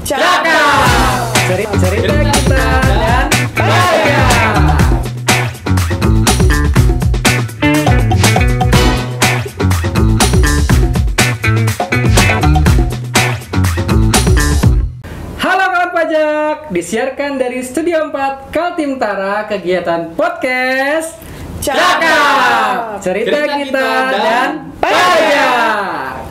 Cakap. Cerita kita dan pajak. Halo kawan pajak, disiarkan dari Studio 4 Kaltim Tara, kegiatan podcast Cakap. Cerita kita dan pajak.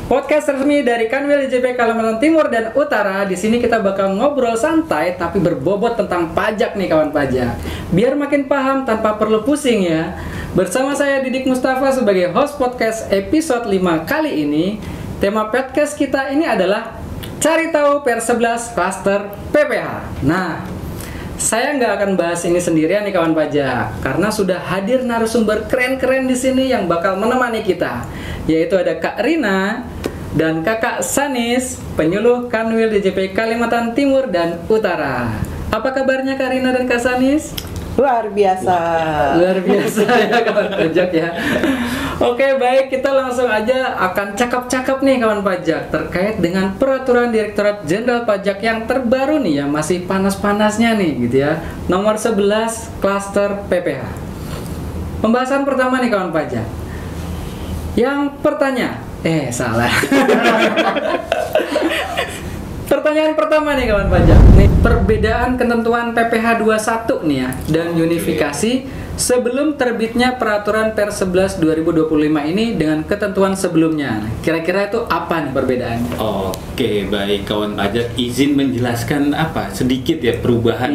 Podcast resmi dari Kanwil DJP Kalimantan Timur dan Utara. Di sini kita bakal ngobrol santai tapi berbobot tentang pajak nih kawan pajak. Biar makin paham tanpa perlu pusing ya. Bersama saya Didik Mustafa sebagai host podcast episode 5 kali ini. Tema podcast kita ini adalah Cari Tahu Per 11 Klaster PPH. Nah, saya nggak akan bahas ini sendirian nih kawan pajak, karena sudah hadir narasumber keren-keren di sini yang bakal menemani kita, yaitu ada Kak Rina dan Kakak Sanis, penyuluh Kanwil DJP Kalimantan Timur dan Utara. Apa kabarnya Kak Rina dan Kak Sanis? Luar biasa. Luar biasa ya kawan pajak ya. Oke, baik, kita langsung aja akan cakap-cakap nih kawan pajak terkait dengan peraturan Direktorat Jenderal Pajak yang terbaru nih ya, masih panas-panasnya nih gitu ya. Nomor 11 Klaster PPH. Pembahasan pertama nih kawan pajak. Yang salah. Pertanyaan pertama nih kawan pajak. Nih, perbedaan ketentuan PPH 21 nih ya dan unifikasi sebelum terbitnya peraturan Per 11 2025 ini dengan ketentuan sebelumnya. Kira-kira itu apa nih perbedaannya? Oke, baik kawan pajak, izin menjelaskan apa sedikit ya perubahan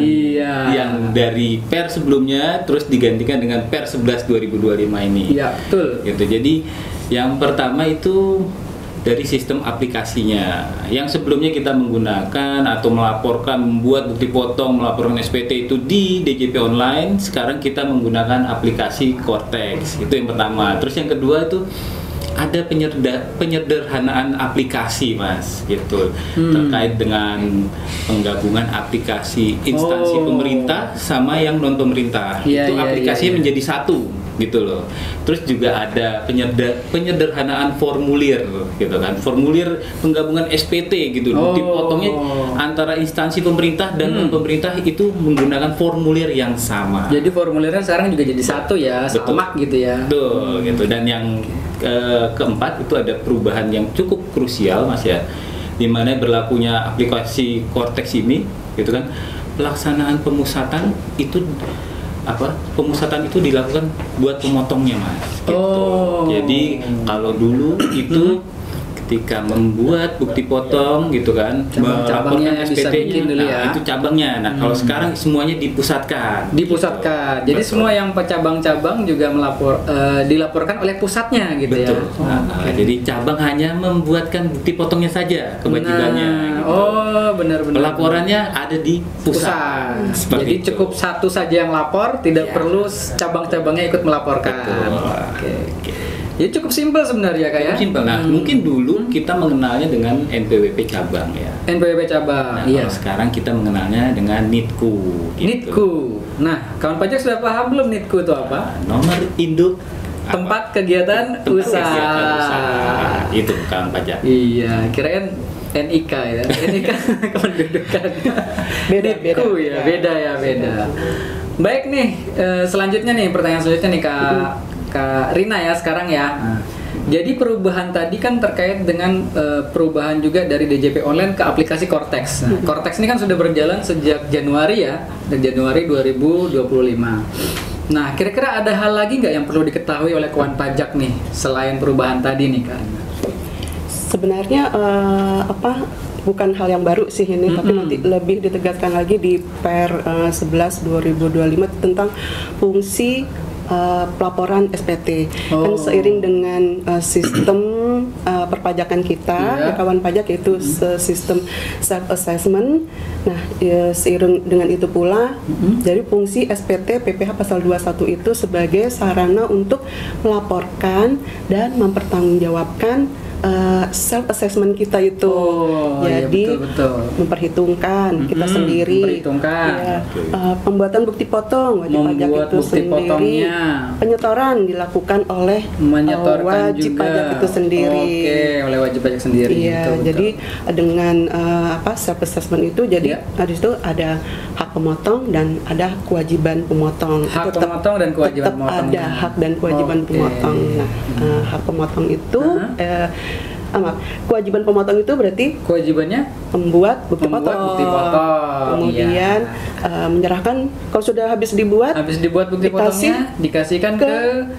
yang dari Per sebelumnya terus digantikan dengan Per 11 2025 ini. Iya, betul. Gitu. Jadi yang pertama itu dari sistem aplikasinya. Yang sebelumnya kita menggunakan atau melaporkan, membuat bukti potong, melaporkan SPT itu di DJP online. Sekarang kita menggunakan aplikasi Cortex. Itu yang pertama. Terus yang kedua itu ada penyederhanaan aplikasi, Mas, gitu. Terkait dengan penggabungan aplikasi instansi pemerintah sama yang non pemerintah. Itu aplikasinya menjadi satu. Gitu loh. Terus juga ada penyederhanaan formulir gitu kan. Formulir penggabungan SPT gitu. Dipotongnya antara instansi pemerintah dan non pemerintah itu menggunakan formulir yang sama. Jadi formulirnya sekarang juga jadi satu ya, sama gitu ya. Betul gitu. Dan yang keempat itu ada perubahan yang cukup krusial, Mas ya. Di mana berlakunya aplikasi Cortex ini gitu kan. Pelaksanaan pemusatan itu pemusatan itu dilakukan buat pemotongnya, Mas. Gitu. Jadi kalau dulu itu ketika membuat bukti potong gitu kan, melaporkan SPT-nya, itu cabangnya. Nah, kalau sekarang semuanya dipusatkan. Dipusatkan. Gitu. Jadi semua yang cabang-cabang juga dilaporkan oleh pusatnya gitu. Betul. Ya. Jadi cabang hanya membuatkan bukti potongnya saja kewajibannya. Gitu. Benar-benar. Pelaporannya ada di pusat. Jadi itu. cukup satu saja yang lapor, tidak perlu cabang-cabangnya ikut melaporkan. Oke. Ya cukup simpel sebenarnya kayak. Simpel. Nah, mungkin dulu kita mengenalnya dengan NPWP cabang ya. NPWP cabang. Nah, kalau sekarang kita mengenalnya dengan NITKU. Gitu. NITKU. Nah, kawan pajak sudah paham belum NITKU itu apa? Nomor induk tempat kegiatan usaha. Itu kawan pajak. Iya, kirain NIK ya. NIK kependudukan. Beda. Beda. Baik nih, selanjutnya nih pertanyaan selanjutnya nih Kak Rina ya sekarang ya. Jadi perubahan tadi kan terkait dengan perubahan juga dari DJP online ke aplikasi Cortex. Nah, Cortex ini kan sudah berjalan sejak Januari ya, dari Januari 2025. Nah, kira-kira ada hal lagi nggak yang perlu diketahui oleh kawan pajak nih selain perubahan tadi nih Kak Rina? Sebenarnya bukan hal yang baru sih ini, tapi nanti lebih ditegaskan lagi di Per 11 2025 tentang fungsi pelaporan SPT. Kan seiring dengan sistem perpajakan kita, kawan pajak, yaitu sistem self assessment. Nah, seiring dengan itu pula, jadi fungsi SPT PPH pasal 21 itu sebagai sarana untuk melaporkan dan mempertanggungjawabkan self assessment kita itu. Iya, Jadi betul. memperhitungkan kita sendiri. Memperhitungkan. Ya, pembuatan bukti potong wajib pajak Membuat itu bukti sendiri. potongnya. Penyetoran dilakukan oleh Menyetorkan wajib juga. pajak itu sendiri. Oke, oleh wajib pajak sendiri. Iya, Betul. jadi dengan self assessment itu jadi Iya. di situ ada hak pemotong dan ada kewajiban pemotong. Hak Tetap- pemotong dan kewajiban tetap pemotongnya. ada hak dan kewajiban Oke. pemotong. Nah, hak pemotong itu maaf, kewajiban pemotong itu berarti Kewajibannya membuat bukti Membuat potong. bukti potong, Kemudian menyerahkan kalau sudah habis dibuat habis dibuat bukti potongnya dikasihkan ke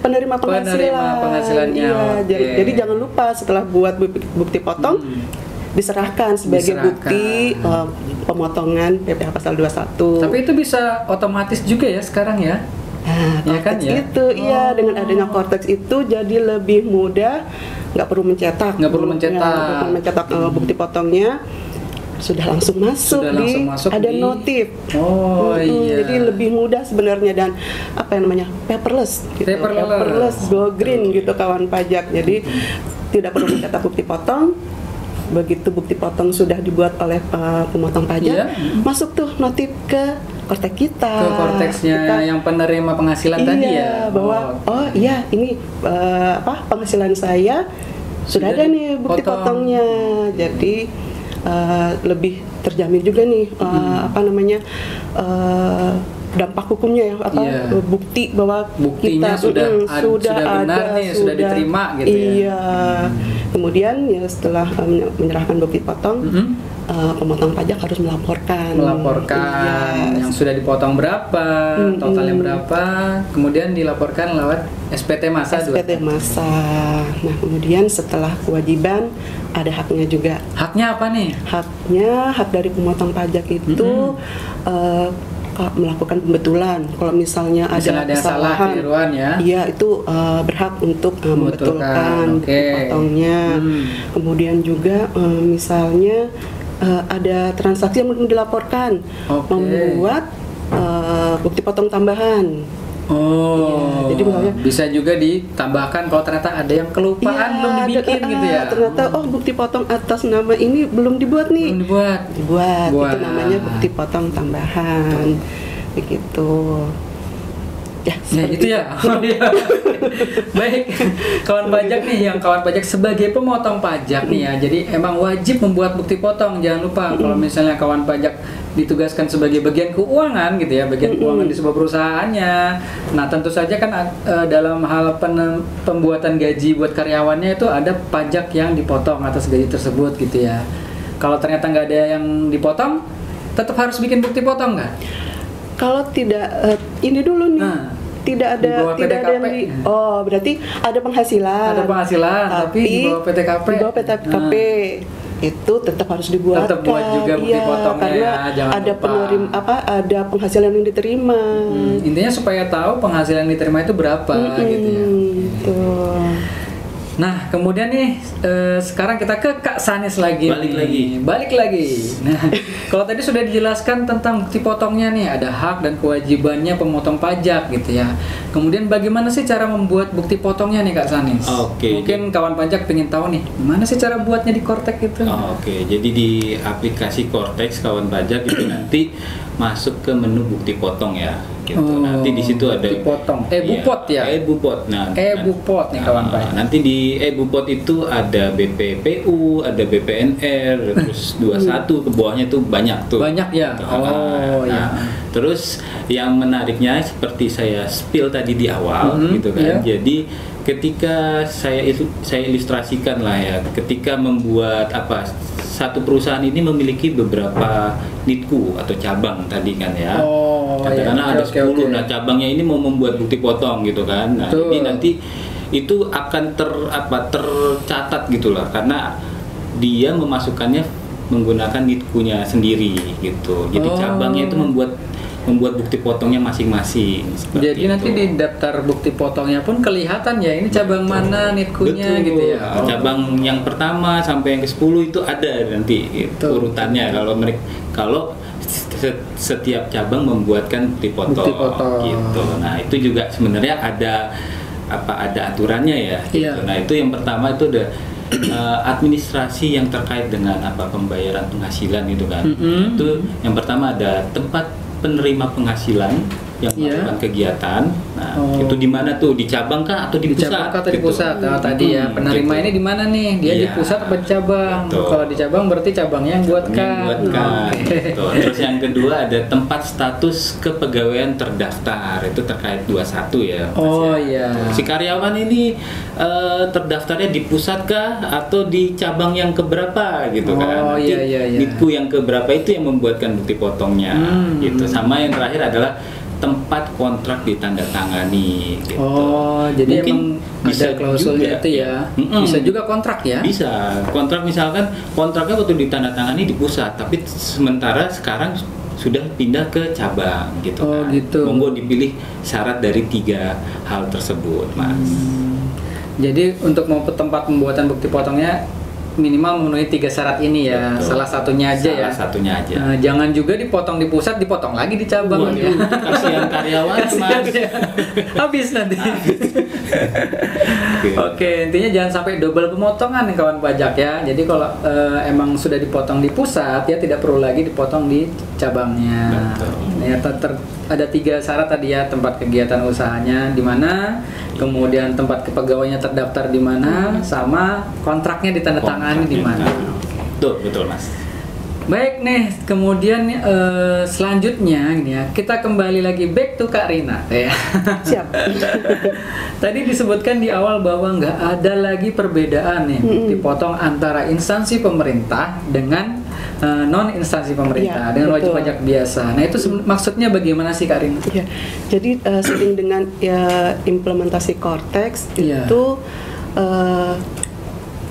penerima penghasilan. penghasilannya. Iya, Oke. jadi jangan lupa setelah buat bukti potong diserahkan sebagai Diserahkan. bukti pemotongan PPh pasal 21. Tapi itu bisa otomatis juga ya sekarang ya. Nah, Ya kan, Cortex ya? itu iya dengan adanya Cortex itu jadi lebih mudah, nggak perlu mencetak. Nggak perlu mencetak. Ya, nggak perlu mencetak bukti potongnya, sudah langsung masuk Sudah langsung masuk ada di- notif. Oh iya. Jadi lebih mudah sebenarnya dan apa yang namanya paperless, gitu. Paperless. Go green gitu kawan pajak. Jadi tidak perlu mencetak bukti potong. Begitu bukti potong sudah dibuat oleh pemotong pajak, Iya. masuk tuh notif ke Cortex kita. Ke korteksnya Kita- yang penerima penghasilan iya, tadi ya. bahwa iya ini penghasilan saya sudah ada nih bukti potong. potongnya. Jadi lebih terjamin juga nih apa namanya dampak hukumnya ya Iya. bukti bahwa Buktinya kita sudah sudah benar ada, nih, sudah diterima gitu ya. Iya. Kemudian ya setelah menyerahkan bukti potong, pemotong pajak harus melaporkan. Melaporkan Iya. yang sudah dipotong berapa, totalnya berapa, kemudian dilaporkan lewat SPT masa SPT masa. Nah, kemudian setelah kewajiban ada haknya juga. Haknya apa nih? Haknya, hak dari pemotong pajak itu melakukan pembetulan. Kalau misalnya ada Misalnya ada yang salah, kesalahan, keliruan ya. iya itu berhak untuk membetulkan Oke. potongnya. Kemudian juga misalnya ada transaksi yang belum dilaporkan, Oke. membuat bukti potong tambahan. Oh, Iya, jadi misalnya bisa juga ditambahkan kalau ternyata ada yang kelupaan Iya, belum dibikin gitu ya. Ternyata bukti potong atas nama ini belum dibuat nih. belum dibuat. Dibuat. Buat. Itu namanya bukti potong tambahan. Begitu. Ya, Nah seperti itu ya. Oh, iya. Baik, kawan pajak nih, yang kawan pajak sebagai pemotong pajak nih ya. Jadi emang wajib membuat bukti potong. Jangan lupa kalau misalnya kawan pajak ditugaskan sebagai bagian keuangan gitu ya, bagian keuangan di sebuah perusahaannya. Nah tentu saja kan dalam hal pembuatan gaji buat karyawannya itu ada pajak yang dipotong atas gaji tersebut gitu ya. Kalau ternyata nggak ada yang dipotong, tetap harus bikin bukti potong nggak? Kalau tidak ini dulu nih. Nah, tidak di ada bawah tidak ada yang PTKP. berarti ada penghasilan. Ada penghasilan, tapi di bawah PTKP. Di bawah PTKP itu tetap harus dibuatkan. Tetap buat juga bukti Iya, potongnya karena ya, jangan ada lupa. penerima ada penghasilan yang diterima. Intinya supaya tahu penghasilan yang diterima itu berapa gitu ya. Tuh. Nah, kemudian nih sekarang kita ke Kak Sanis lagi. Balik lagi. Nah, kalau tadi sudah dijelaskan tentang bukti potongnya nih, ada hak dan kewajibannya pemotong pajak gitu ya. Kemudian bagaimana sih cara membuat bukti potongnya nih Kak Sanis? Oke. Mungkin kawan pajak pengen tahu nih, gimana sih cara buatnya di Cortex itu? Oke, jadi di aplikasi Cortex kawan pajak itu nanti masuk ke menu bukti potong ya. Gitu. Nanti di situ ada bukti potong. Bupot ya? Bupot. Nah, Bupot nih kawan pajak. nanti di Bupot itu ada BPPU, ada BPNR, terus 21 ke bawahnya tuh banyak tuh. Banyak ya? Oh, ya. Terus yang menariknya seperti saya spill tadi di awal gitu kan. Iya. Jadi ketika saya ilustrasikan lah ya, ketika membuat satu perusahaan ini memiliki beberapa nitku atau cabang tadi kan ya. Katakanlah ada 10. Nah, cabangnya ini mau membuat bukti potong gitu kan. Nah, Betul. jadi nanti itu akan tercatat gitulah karena dia memasukkannya menggunakan nitkunya sendiri gitu. Jadi cabangnya itu membuat bukti potongnya masing-masing. Jadi nanti di daftar bukti potongnya pun kelihatan ya ini cabang mana nitkunya Betul. gitu ya. Cabang yang pertama sampai yang ke-10 itu ada nanti gitu, urutannya kalau setiap cabang membuatkan bukti potong gitu. Nah, itu juga sebenarnya ada aturannya ya gitu. Iya. Nah, itu yang pertama itu administrasi yang terkait dengan pembayaran penghasilan itu kan. Itu yang pertama ada tempat penerima penghasilan yang melakukan kegiatan. Nah, itu di mana tuh? Di cabang kah atau di pusat? Di cabang kah atau di pusat? Nah, tadi ya penerima ini di mana nih? Dia di pusat atau di cabang? Betul. Kalau di cabang berarti cabangnya yang buatkan. Terus yang kedua ada tempat status kepegawaian terdaftar. Itu terkait 21 ya. Oh iya. Si karyawan ini terdaftarnya di pusat kah atau di cabang yang keberapa gitu kan? Oh iya. Ditku yang keberapa itu yang membuatkan bukti potongnya gitu. Sama yang terakhir adalah tempat kontrak ditandatangani gitu. Oh, jadi mungkin emang bisa ada klausulnya juga, itu ya. Bisa juga kontrak ya? Bisa. Kontrak misalkan kontraknya waktu ditandatangani di pusat, tapi sementara sekarang sudah pindah ke cabang gitu kan. Gitu. Monggo dipilih syarat dari 3 hal tersebut, Mas. Jadi untuk mau tempat pembuatan bukti potongnya minimal memenuhi 3 syarat ini ya. Betul. Salah satunya aja ya. Salah satunya aja. Nah, jangan juga dipotong di pusat, dipotong lagi di cabang. Waduh, kasihan karyawan, Mas. Habis nanti. Oke, intinya jangan sampai double pemotongan nih kawan pajak ya. Jadi kalau emang sudah dipotong di pusat, ya tidak perlu lagi dipotong di cabangnya. Betul. Ya, ada 3 syarat tadi ya, tempat kegiatan usahanya di mana, kemudian tempat kepegawaiannya terdaftar di mana, sama kontraknya ditandatangani di mana. Betul Mas. Baik nih, kemudian selanjutnya ini ya, kita kembali lagi back to Kak Rina ya. Siap. Tadi disebutkan di awal bahwa nggak ada lagi perbedaan nih dipotong antara instansi pemerintah dengan non instansi pemerintah dengan wajib betul. pajak biasa. Nah itu maksudnya bagaimana sih Kak Rina? Ya, jadi seiring dengan implementasi Cortex itu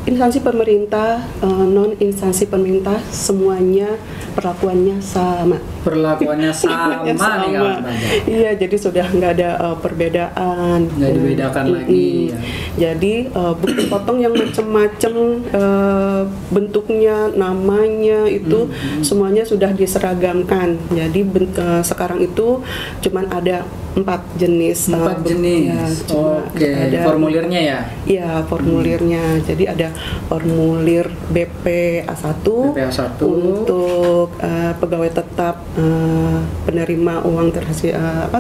instansi pemerintah, non instansi pemerintah semuanya perlakuannya sama. Perlakuannya sama nih kawan pajak. Iya, jadi sudah nggak ada perbedaan. Nggak dibedakan lagi. Ya. Jadi bukti potong yang macam-macam bentuknya, namanya itu semuanya sudah diseragamkan. Jadi sekarang itu cuman ada 4 jenis. 4 jenis. Oke. Ada formulirnya ya? Iya, formulirnya. Jadi ada formulir BPA1 untuk pegawai tetap penerima uang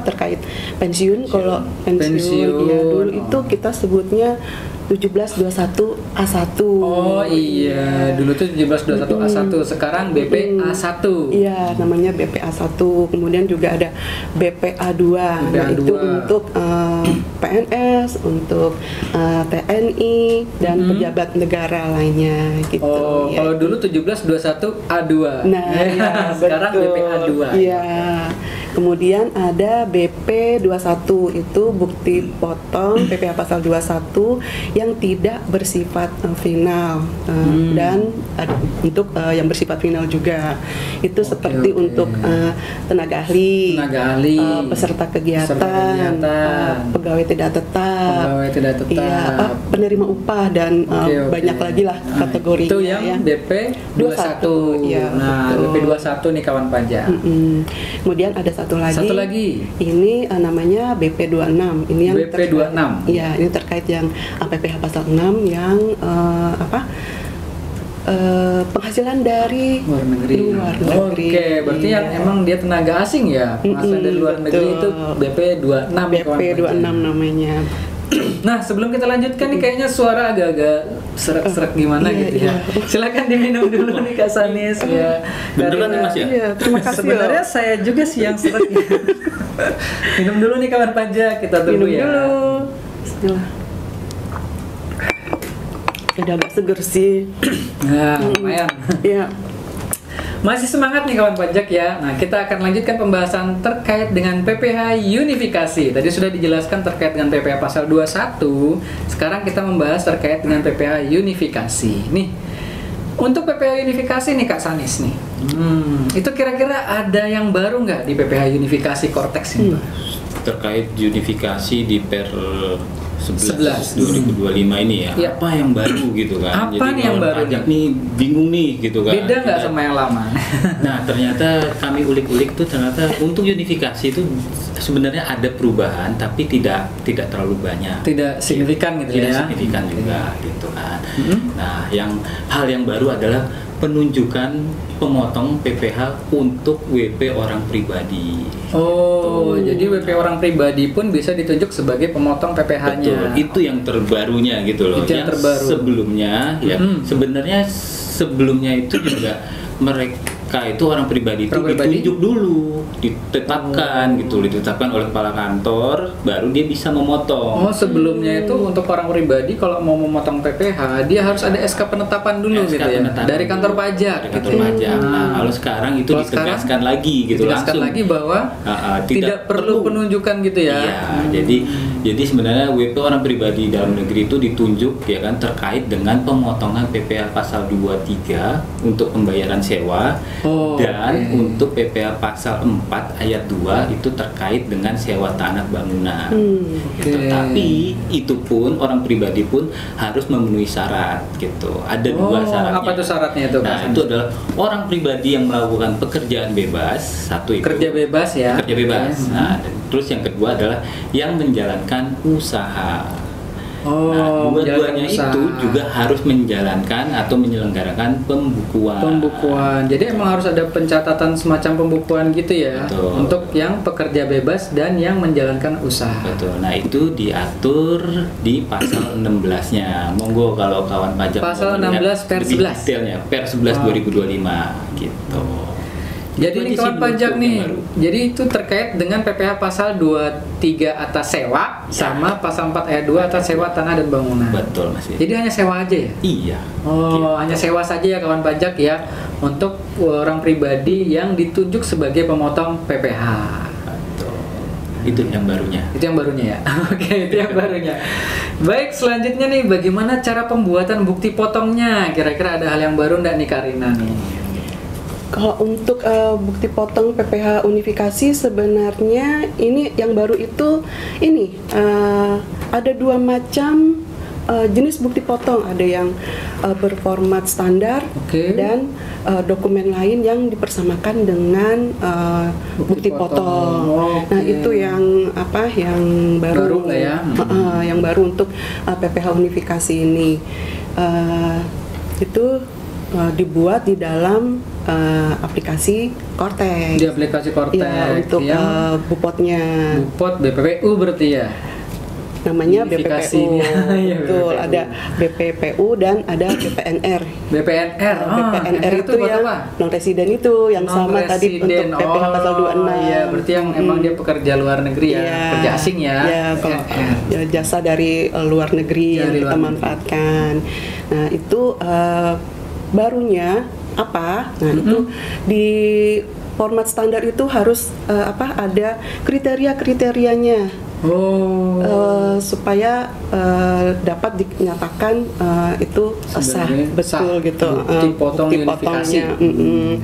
terkait pensiun. Kalau pensiun ya dulu itu kita sebutnya 1721 A1. Oh iya, dulu tuh 1721 A1, sekarang BPA1. Iya, namanya BPA1. Kemudian juga ada BPA2. Nah, itu untuk PNS, untuk TNI dan pejabat negara lainnya gitu. Oh, ya. Kalau dulu 1721 A2. Nah, ya, sekarang betul. BPA2. Iya. Kemudian ada BP21, itu bukti potong PPh pasal 21 yang tidak bersifat final dan untuk yang bersifat final juga. Itu seperti untuk tenaga ahli, peserta kegiatan, pegawai tidak tetap, iya, penerima upah dan banyak lagi lah kategorinya. Itu yang BP21. Ya, nah, BP21 nih kawan pajak. Kemudian ada satu lagi. Ini namanya BP26. Ini yang BP26. Iya, ini terkait yang PPh pasal 6 yang penghasilan dari luar negeri. Oke, berarti yang emang dia tenaga asing ya, penghasilan dari luar negeri itu BP26. BP26 namanya. Nah, sebelum kita lanjutkan nih kayaknya suara agak-agak serak-serak gimana gitu ya. Silakan diminum dulu nih Kak Sanis ya. Beneran nih Mas ya? Iya, terima kasih. Sebenarnya saya juga sih yang serak ya. Minum dulu nih kawan pajak, kita tunggu ya. Minum dulu. Bismillah. Udah agak seger sih. Nah, lumayan. Iya. Masih semangat nih kawan pajak ya. Nah, kita akan lanjutkan pembahasan terkait dengan PPh unifikasi. Tadi sudah dijelaskan terkait dengan PPh pasal 21. Sekarang kita membahas terkait dengan PPh unifikasi. Nih, untuk PPh unifikasi nih Kak Sanis nih. Itu kira-kira ada yang baru nggak di PPh unifikasi Cortex ini? terkait unifikasi di Per 11 11. 2025 ini ya. Iya. Apa yang baru gitu kan? Apa Jadi nih yang kawan baru pajak nih bingung nih gitu kan. Beda nggak sama yang lama? Nah, ternyata kami ulik-ulik tuh ternyata untuk unifikasi itu sebenarnya ada perubahan tapi tidak terlalu banyak. Tidak signifikan gitu Tidak ya? signifikan juga gitu kan. Mhm. Nah, hal yang baru adalah penunjukan pemotong PPh untuk WP orang pribadi. Oh, jadi WP orang pribadi pun bisa ditunjuk sebagai pemotong PPh-nya. Betul, itu yang terbarunya gitu loh. Itu yang terbaru. Sebelumnya ya, Mm-mm. sebenarnya sebelumnya itu juga mereka itu orang pribadi itu Orang pribadi? ditunjuk dulu, ditetapkan ditetapkan oleh kepala kantor, baru dia bisa memotong. Oh, sebelumnya itu untuk orang pribadi kalau mau memotong PPh, dia harus ada SK penetapan dulu SK gitu ya. penetapan Dari kantor dulu. pajak Dari gitu kantor ya. pajak. Nah, Ah. kalau sekarang itu Kalau ditegaskan sekarang lagi gitu Dijelaskan langsung. lagi bahwa tidak perlu penunjukan gitu ya. Iya, jadi sebenarnya WP orang pribadi dalam negeri itu ditunjuk ya kan terkait dengan pemotongan PPh pasal 23 untuk pembayaran sewa Oh, dan oke. untuk PPh pasal 4 ayat 2 itu terkait dengan sewa tanah bangunan. Gitu. Oke. Tapi itu pun orang pribadi pun harus memenuhi syarat gitu. Ada dua syaratnya. Apa tuh syaratnya itu? Nah, itu adalah orang pribadi yang melakukan pekerjaan bebas, satu itu. Kerja bebas ya. Kerja bebas. Oke. Nah, dan terus yang kedua adalah yang menjalankan usaha. Oh, Nah, dua-duanya menjalankan usaha. itu juga harus menjalankan atau menyelenggarakan pembukuan. Pembukuan. Jadi emang harus ada pencatatan semacam pembukuan gitu ya. Betul. Untuk yang pekerja bebas dan yang menjalankan usaha. Betul. Nah, itu diatur di pasal 16-nya. Monggo kalau kawan pajak Pasal mau melihat 16 per lebih 11. detailnya, Per 11 Oh. 2025 gitu. Jadi ini Itu aja sih kawan pajak bentuk nih. yang baru. Jadi itu terkait dengan PPh pasal 23 atas sewa sama pasal 4 ayat 2 atas sewa tanah dan bangunan. Betul, Mas. Jadi hanya sewa aja ya? Iya. Oh, hanya sewa saja ya kawan pajak ya untuk orang pribadi yang ditunjuk sebagai pemotong PPh. Betul. Itu yang barunya. Itu yang barunya ya. Oke, itu yang barunya. Baik, selanjutnya nih bagaimana cara pembuatan bukti potongnya? Kira-kira ada hal yang baru enggak nih Karina nih? Kalau untuk bukti potong PPh unifikasi sebenarnya ini yang baru itu ini ada dua macam jenis bukti potong, ada yang berformat standar Oke. dan dokumen lain yang dipersamakan dengan Bukti bukti potong. potong. Oke. Nah itu yang apa yang Baru baru, lah ya. yang baru untuk PPh unifikasi ini. Itu dibuat di dalam aplikasi Cortex. Di aplikasi Cortex Ya, untuk yang bupotnya Bupot BPPU berarti ya. namanya unifikasinya. BPPU. Iya, Betul, BPPU. ada BPPU dan ada BPNR. BPNR. BPNR itu buat yang apa? non residen itu yang sama tadi untuk Non-residen. PPh pasal 26. Iya, berarti yang emang dia pekerja luar negeri ya, Iya. kerja asing ya. Iya, kalau BPNR. ya, jasa dari luar negeri yang Dari kita luar negeri. manfaatkan. Nah, itu barunya apa? Nah, itu di format standar itu harus ada kriteria-kriterianya. Supaya dapat dinyatakan itu sah, Sebagai betul sah. gitu. Bukti potong bukti unifikasi. potongnya.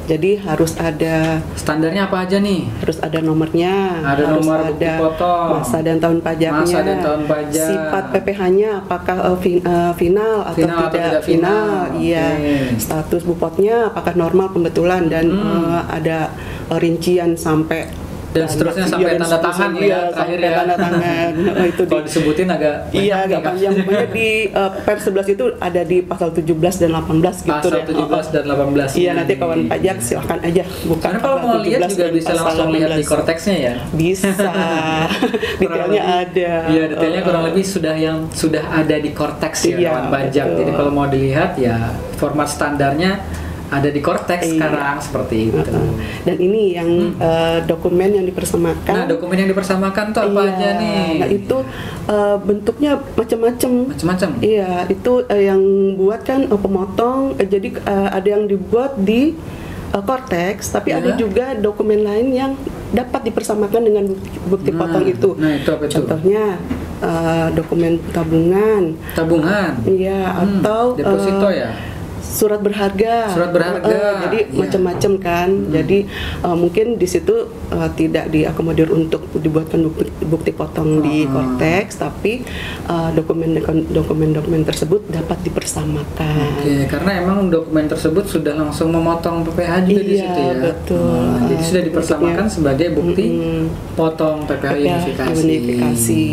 Jadi harus ada Standarnya apa aja nih? harus ada nomornya, Ada harus nomor bukti ada potong. masa dan tahun pajaknya, Masa dan tahun pajak. sifat PPh-nya apakah final atau Final atau tidak tidak final. iya, Oke. status bupotnya apakah normal pembetulan dan ada rincian sampai Dan seterusnya sampai dan tanda tangan seterusnya, ya, terakhir sampai ya. tanda tangan. Itu Kalau disebutin agak Iya, agak nih, Kak. panjang. Pokoknya di Per 11 itu ada di pasal 17 dan 18 gitu Pasal deh. 17 dan 18. Iya, nanti kawan pajak silahkan aja buka. Karena kalau mau lihat juga dan bisa pasal langsung lihat di 18. Cortex-nya ya. Bisa. Detailnya ada. Iya, detailnya kurang lebih sudah ada di Cortex ya, Iya, kawan pajak. betul. Jadi kalau mau dilihat ya format standarnya ada di Cortex Iya. sekarang seperti itu. Dan ini yang dokumen yang dipersamakan. Nah, dokumen yang dipersamakan tuh apa Iya, aja nih? Nah, itu bentuknya macam-macam. Macam-macam. Iya, itu yang buat kan pemotong. Jadi ada yang dibuat di Cortex, tapi ada Iya. juga dokumen lain yang dapat dipersamakan dengan bukti potong itu. Nah, itu apa itu? Contohnya dokumen tabungan. Tabungan. Iya, atau deposito ya. surat berharga. Surat berharga. Jadi Iya. macam-macam kan. Jadi mungkin di situ tidak diakomodir untuk dibuatkan bukti potong di Cortex, tapi dokumen-dokumen tersebut dapat dipersamakan. Oke, karena emang dokumen tersebut sudah langsung memotong PPh juga di Iya, situ ya. betul. Jadi sudah dipersamakan sebagai bukti potong PPh unifikasi. unifikasi.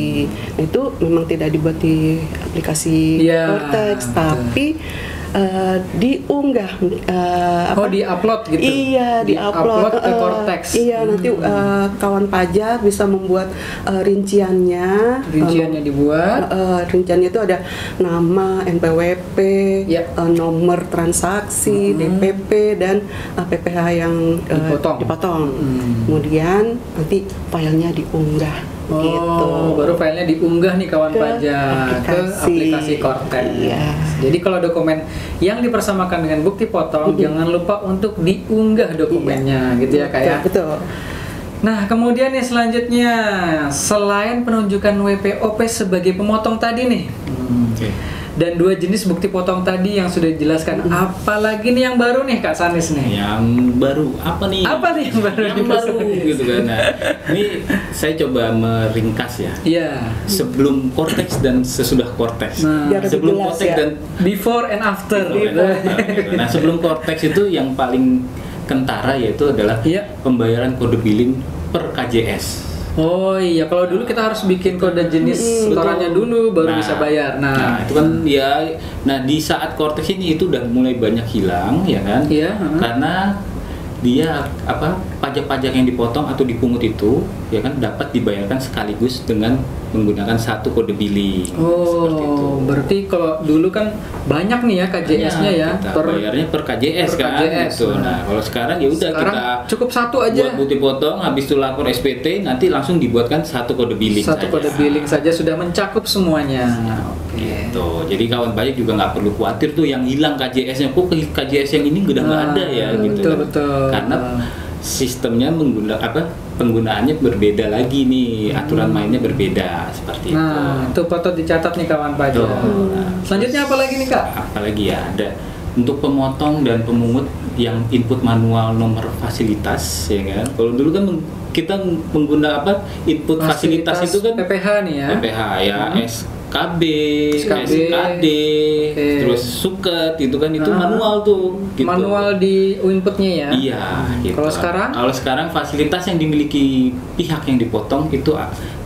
Nah, itu memang tidak dibuat di aplikasi Iya, Cortex, betul. tapi diunggah Di-upload gitu. Iya, Di-upload ke di-upload, Cortex. Iya, nanti kawan pajak bisa membuat rinciannya. Rinciannya dibuat. Rinciannya itu ada nama, NPWP, Ya. nomor transaksi, DPP, dan PPh yang Dipotong. Kemudian nanti filenya diunggah. Gitu. Baru filenya diunggah nih kawan Ke pajak ke aplikasi Cortex. Iya. Jadi kalau dokumen yang dipersamakan dengan bukti potong, jangan lupa untuk diunggah dokumennya, gitu ya Kak ya. Betul. Nah, kemudian nih selanjutnya, selain penunjukan WPOP sebagai pemotong tadi nih, Oke. dan 2 jenis bukti potong tadi yang sudah dijelaskan, apalagi nih yang baru nih Kak Sanis nih? Yang baru apa nih? Apa nih yang baru? Yang baru gitu kan. Nah, ini saya coba meringkas ya. Iya. Sebelum Cortex dan sesudah Cortex. Nah, Biar lebih sebelum jelas Cortex ya. dan before and after. Nah, sebelum Cortex itu yang paling kentara yaitu adalah Iya. pembayaran kode billing per KJS. Oh iya, kalau dulu kita harus bikin kode jenis setorannya dulu baru bisa bayar. Nah, itu kan ya. Nah, di saat Cortex ini itu udah mulai banyak hilang ya kan? Iya, Karena dia pajak-pajak yang dipotong atau dipungut itu ya kan dapat dibayarkan sekaligus dengan menggunakan satu kode billing. Seperti itu. Berarti kalau dulu kan banyak nih ya KJS-nya ya. Kita bayarnya per KJS per kan. KJS. Gitu. Nah, kalau sekarang ya udah Sekarang kita cukup satu aja. buat bukti potong, habis itu lapor SPT, nanti langsung dibuatkan satu kode billing Satu saja. kode billing saja sudah mencakup semuanya. Oke. Gitu. Jadi kawan pajak juga nggak perlu khawatir tuh yang hilang KJS-nya. Kok KJS yang ini udah nggak ada ya gitu. betul, kan. betul. Karena sistemnya penggunaannya berbeda lagi nih, aturan mainnya berbeda seperti itu. Nah, itu patut dicatat nih kawan pajak. Tuh, nah, Selanjutnya apa lagi nih Kak? apalagi ya ada untuk pemotong dan pemungut yang input manual nomor fasilitas ya kan. Kalau dulu kan kita menggunakan input fasilitas itu kan PPh nih ya. PPh ya, SKB, SKB, SKD, terus suket itu kan itu manual tuh gitu. Manual di inputnya ya. Iya gitu. Kalau sekarang? Kalau sekarang fasilitas yang dimiliki pihak yang dipotong itu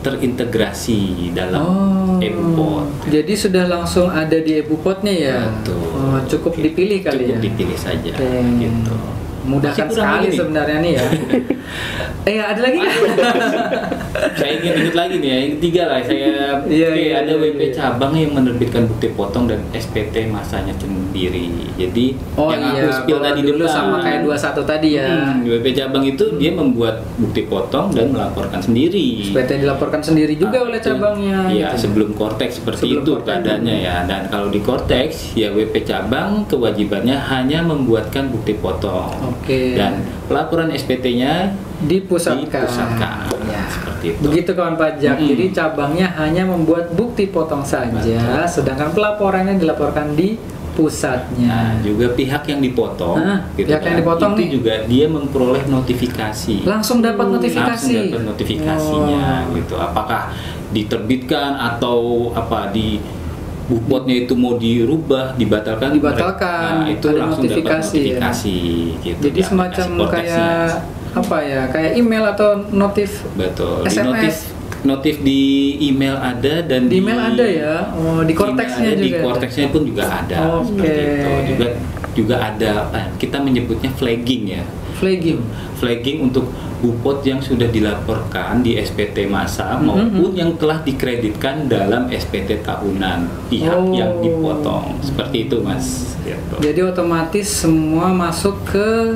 terintegrasi dalam EBUPOT. Jadi sudah langsung ada di EBUPOT-nya ya. Betul. Cukup dipilih kali Cukup ya. dipilih saja Oke. gitu. Mudahkan Masih kurang sekali lagi nih. sebenarnya nih ya. Ada lagi nggak? Saya ingin ingat lagi nih ya, yang ketiga lah saya Iya, ada iya, WP iya. cabang yang menerbitkan bukti potong dan SPT masanya sendiri. Jadi yang aku spill kalau tadi dulu depan, sama kayak 21 tadi ya. WP cabang itu dia membuat bukti potong dan melaporkan sendiri. SPT dilaporkan sendiri juga oleh cabangnya. Iya, gitu. sebelum Cortex seperti Sebelum itu Cortex. keadaannya ya. Dan kalau di Cortex ya WP cabang kewajibannya hanya membuatkan bukti potong. Oke. Dan pelaporan SPT-nya Dipusatkan. Ya. Seperti itu. Begitu kawan pajak. Jadi cabangnya hanya membuat bukti potong saja, sedangkan pelaporannya dilaporkan di Nah, pusatnya. juga pihak yang dipotong, pihak yang dipotong itu nih. juga dia memperoleh notifikasi. Langsung dapat notifikasi. Langsung dapat notifikasinya gitu. Apakah diterbitkan atau apa di bukotnya itu mau dirubah, dibatalkan? Dibatalkan, Nah, itu ada langsung dapat notifikasi ya. notifikasi gitu. Jadi di semacam aplikasi Cortex-nya. kayak apa ya? Kayak email atau notif. Betul. Di SMS. notif di email ada dan Di email ada ya. Di Cortex-nya email ada, juga. Di Cortex-nya pun juga ada. Oke. Seperti itu. Juga ada apa? Kita menyebutnya flagging ya. Flagging untuk bupot yang sudah dilaporkan di SPT masa maupun yang telah dikreditkan dalam SPT tahunan pihak yang dipotong. Seperti itu, Mas. Gitu. Jadi otomatis semua masuk ke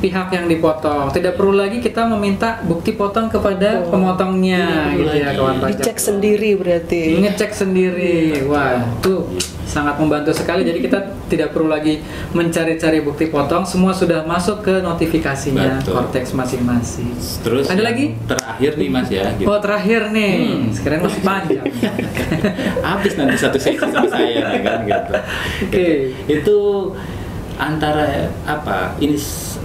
pihak yang dipotong. Tidak perlu lagi kita meminta bukti potong kepada pemotongnya, gitu ya kawan pajak. Dicek sendiri berarti. Ngecek sendiri. Wah, itu sangat membantu sekali. Jadi kita tidak perlu lagi mencari-cari bukti potong, semua sudah masuk ke notifikasinya Betul. Cortex masing-masing. Terus Ada yang lagi? terakhir nih, Mas ya. Gitu. Oh, terakhir nih. Sekarang masih panjang. Habis nanti satu sesi sama saya ya kan gitu. Oke. Itu antara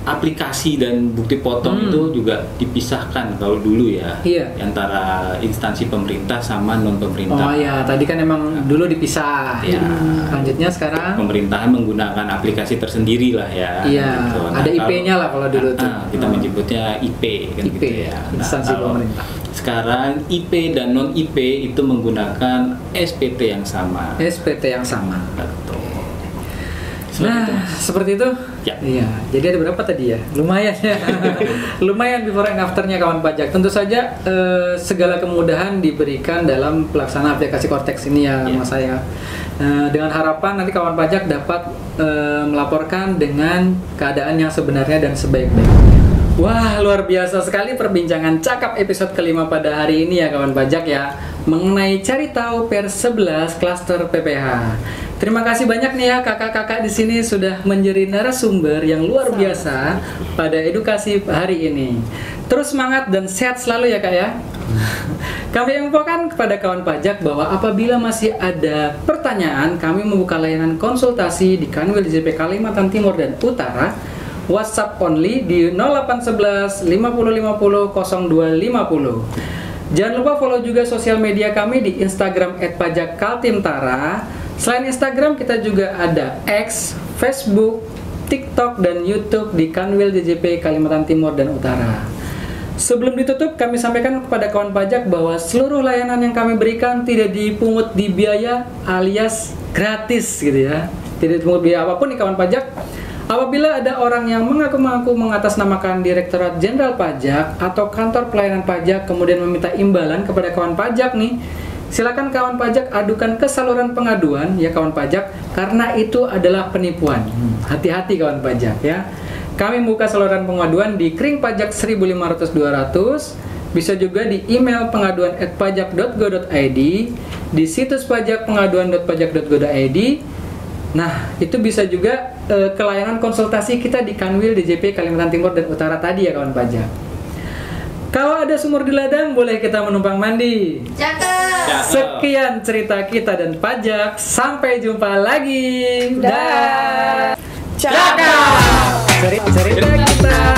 aplikasi dan bukti potong itu juga dipisahkan kalau dulu ya. Iya. Antara instansi pemerintah sama non pemerintah. Oh ya, tadi kan emang dulu dipisah. Ya. Lanjutnya sekarang Pemerintahan menggunakan aplikasi tersendiri lah ya. iya, gitu. ada IP-nya lah kalau dulu tuh. Kita menyebutnya IP kan IP, gitu ya. instansi kalau pemerintah. sekarang IP dan non IP itu menggunakan SPT yang sama. SPT yang sama. Betul. Nah, seperti itu. Ya. Iya. Jadi ada berapa tadi ya? Lumayan ya. Lumayan before and after-nya kawan pajak. Tentu saja segala kemudahan diberikan dalam pelaksanaan aplikasi Cortex ini ya, Mas saya. Dengan harapan nanti kawan pajak dapat melaporkan dengan keadaan yang sebenarnya dan sebaik-baiknya. Wah, luar biasa sekali perbincangan cakap episode kelima pada hari ini ya kawan pajak ya, mengenai cari tahu per 11 klaster PPH. Terima kasih banyak nih ya kakak-kakak di sini sudah menjadi narasumber yang luar biasa pada edukasi hari ini. Terus semangat dan sehat selalu ya kak ya. Kami infokan kepada kawan pajak bahwa apabila masih ada pertanyaan, kami membuka layanan konsultasi di Kanwil DJP Kalimantan Timur dan Utara. WhatsApp only di 0811 5050 0250. Jangan lupa follow juga sosial media kami di Instagram @pajakkaltimtara. Selain Instagram, kita juga ada X, Facebook, TikTok, dan YouTube di Kanwil DJP Kalimantan Timur dan Utara. Sebelum ditutup, kami sampaikan kepada kawan pajak bahwa seluruh layanan yang kami berikan tidak dipungut di biaya alias gratis gitu ya. Tidak dipungut biaya apapun nih kawan pajak. Apabila ada orang yang mengaku-ngaku mengatasnamakan Direktorat Jenderal Pajak atau Kantor Pelayanan Pajak kemudian meminta imbalan kepada kawan pajak nih, silakan kawan pajak adukan ke saluran pengaduan ya kawan pajak, karena itu adalah penipuan. Hati-hati kawan pajak ya. Kami membuka saluran pengaduan di Kring Pajak 1500-200, bisa juga di email pengaduan@pajak.go.id, di situs pajak pengaduan.pajak.go.id. Nah, itu bisa juga ke layanan konsultasi kita di Kanwil DJP Kalimantan Timur dan Utara tadi ya kawan pajak. Kalau ada sumur di ladang, boleh kita menumpang mandi. Cakep. Sekian cerita kita dan pajak. Sampai jumpa lagi. Dah. Cakep. Cerita kita